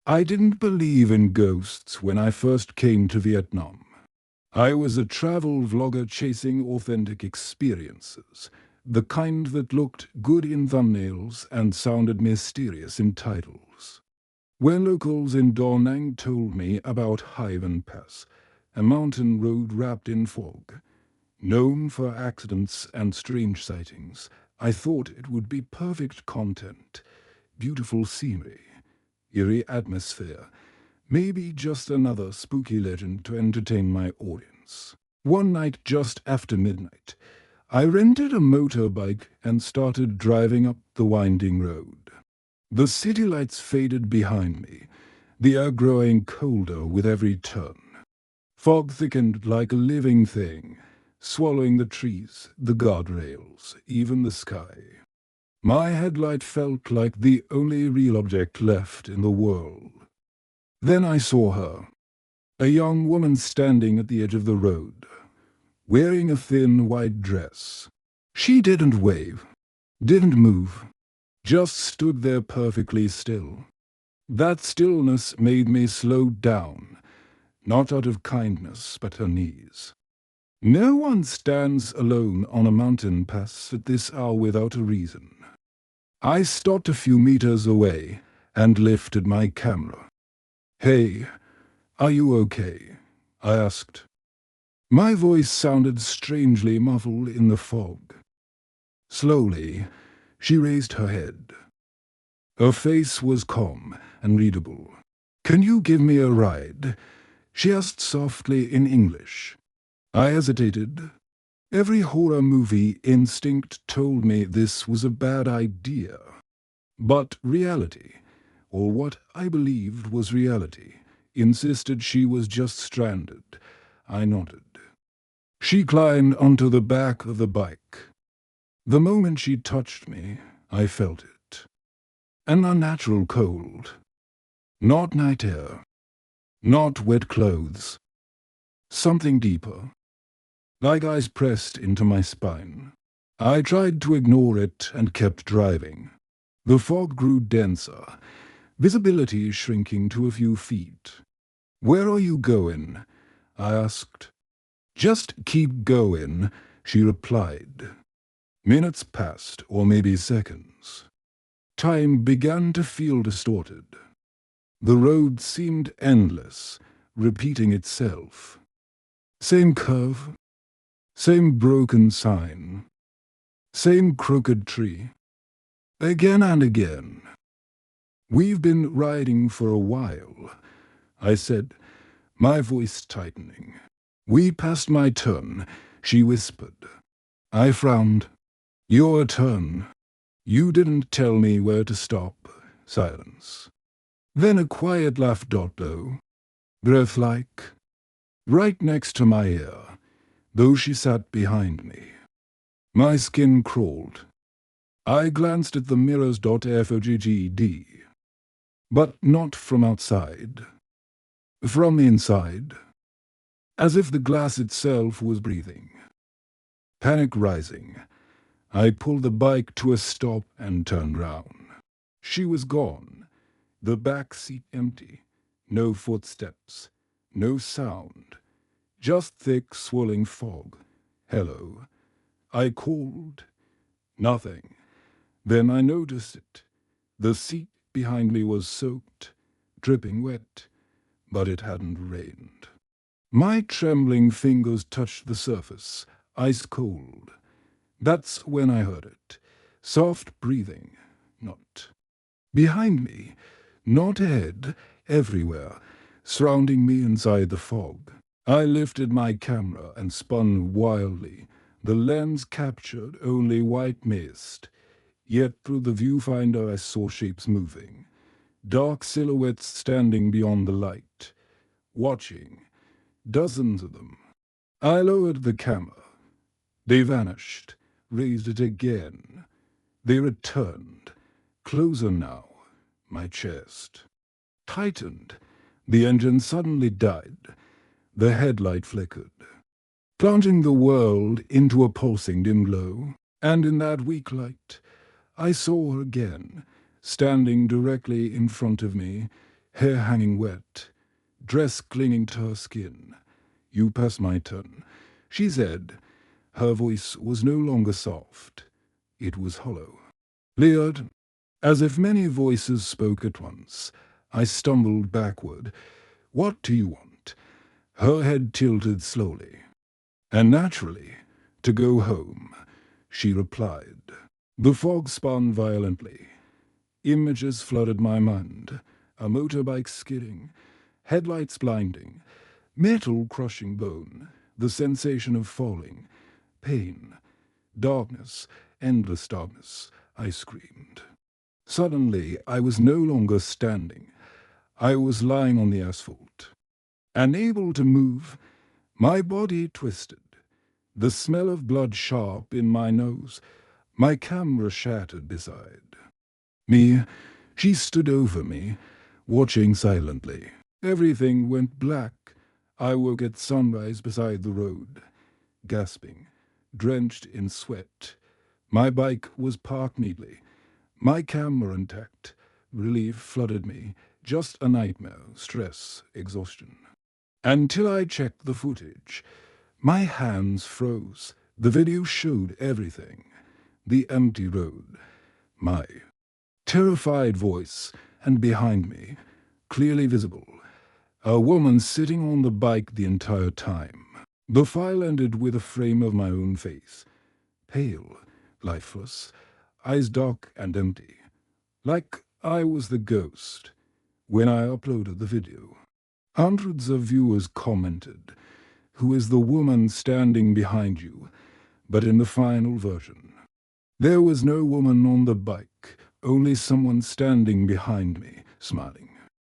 I didn't believe in ghosts when I first came to Vietnam. I was a travel vlogger chasing authentic experiences, the kind that looked good in thumbnails and sounded mysterious in titles. When locals in Da Nang told me about Hai Van Pass, a mountain road wrapped in fog, known for accidents and strange sightings, I thought it would be perfect content. Beautiful scenery, eerie atmosphere, maybe just another spooky legend to entertain my audience. One night just after midnight, I rented a motorbike and started driving up the winding road. The city lights faded behind me, the air growing colder with every turn. Fog thickened like a living thing, swallowing the trees, the guardrails, even the sky. My headlight felt like the only real object left in the world. Then I saw her, a young woman standing at the edge of the road, wearing a thin white dress. She didn't wave, didn't move, just stood there perfectly still. That stillness made me slow down, not out of kindness, but unease. No one stands alone on a mountain pass at this hour without a reason. I stopped a few meters away and lifted my camera. "Hey, are you okay?" I asked. My voice sounded strangely muffled in the fog. Slowly, she raised her head. Her face was calm and readable. "Can you give me a ride?" she asked softly in English. I hesitated. Every horror movie instinct told me this was a bad idea. But reality, or what I believed was reality, insisted she was just stranded. I nodded. She climbed onto the back of the bike. The moment she touched me, I felt it. An unnatural cold. Not night air. Not wet clothes. Something deeper. Like ice pressed into my spine. I tried to ignore it and kept driving. The fog grew denser, visibility shrinking to a few feet. "Where are you going?" I asked. "Just keep going," she replied. Minutes passed, or maybe seconds. Time began to feel distorted. The road seemed endless, repeating itself. Same curve, same broken sign, same crooked tree. Again and again. "We've been riding for a while," I said, my voice tightening. "We passed my turn," she whispered. I frowned. "Your turn. You didn't tell me where to stop." Silence. Then a quiet laugh, low, breath-like, right next to my ear, though she sat behind me. My skin crawled. I glanced at the mirrors. FOGGD. But not from outside. From inside. As if the glass itself was breathing. Panic rising, I pulled the bike to a stop and turned round. She was gone. The back seat empty. No footsteps. No sound. Just thick, swirling fog. "Hello." I called. Nothing. Then I noticed it. The seat behind me was soaked, dripping wet, but it hadn't rained. My trembling fingers touched the surface, ice cold. That's when I heard it. Soft breathing. Not behind me, not ahead, everywhere, surrounding me inside the fog. I lifted my camera and spun wildly. The lens captured only white mist. Yet through the viewfinder I saw shapes moving. Dark silhouettes standing beyond the light. Watching. Dozens of them. I lowered the camera. They vanished. Raised it again. They returned. Closer now. My chest tightened. The engine suddenly died. The headlight flickered, plunging the world into a pulsing dim glow. And in that weak light, I saw her again, standing directly in front of me, hair hanging wet, dress clinging to her skin. "You pass my turn," she said. Her voice was no longer soft. It was hollow. Leered, as if many voices spoke at once. I stumbled backward. "What do you want?" Her head tilted slowly. "And naturally, to go home," she replied. The fog spun violently. Images flooded my mind. A motorbike skidding, headlights blinding, metal crushing bone, the sensation of falling, pain, darkness, endless darkness. I screamed. Suddenly, I was no longer standing. I was lying on the asphalt. Unable to move, my body twisted. The smell of blood sharp in my nose, my camera shattered beside me. She stood over me, watching silently. Everything went black. I woke at sunrise beside the road, gasping, drenched in sweat. My bike was parked neatly, my camera intact. Relief flooded me, just a nightmare, stress, exhaustion. Until I checked the footage, my hands froze. The video showed everything. The empty road, my terrified voice, and behind me, clearly visible, a woman sitting on the bike the entire time. The file ended with a frame of my own face, pale, lifeless, eyes dark and empty, like I was the ghost. When I uploaded the video, hundreds of viewers commented, "Who is the woman standing behind you?" But in the final version, there was no woman on the bike, only someone standing behind me, smiling.